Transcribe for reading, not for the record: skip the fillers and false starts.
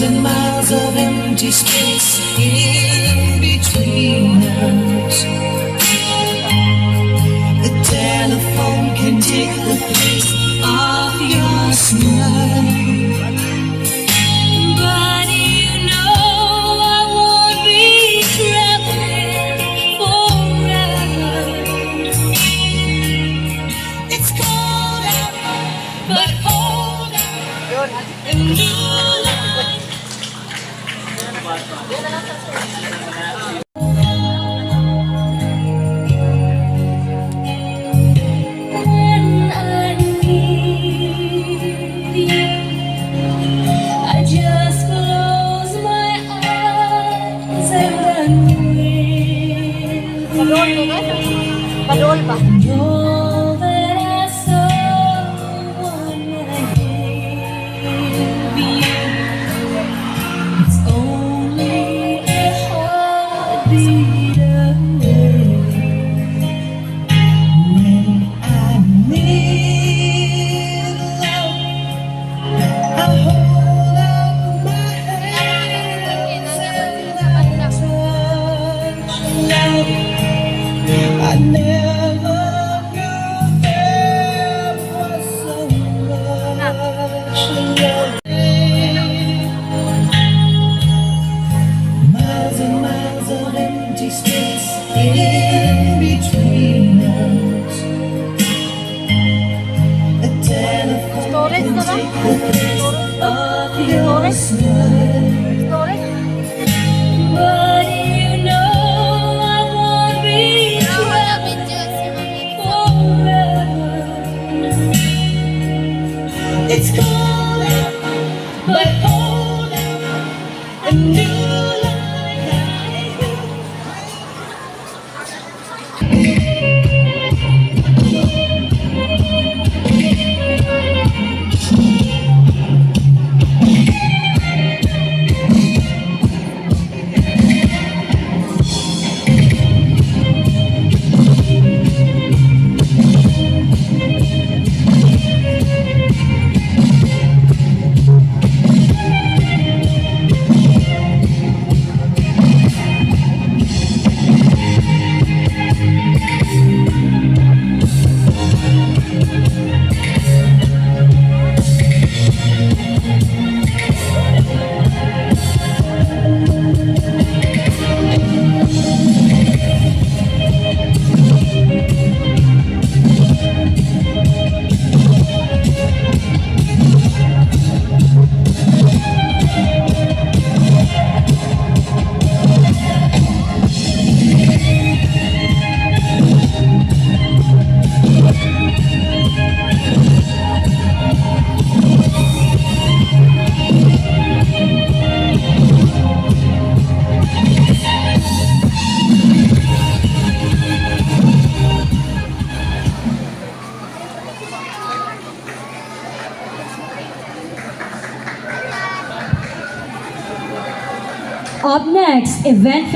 and miles of empty space in between us. The telephone can take the place of your smile. But you know I won't be traveling forever. It's cold out, but hold out and new life. When I need you, I just close my eyes and I'm with Padol you. ba? Padol ba? All that I saw when I gave you, it's only a heartbeat away. When I need love, I hold out my hands and I touch love. I never knew there was so much love. Miles and miles of empty space in between us. A telephone Storage can na ba? take the place of your smile. Storage? But you know I won't be Wala video si Mami. forever. It's cold out, but hold out a new life. Up next, event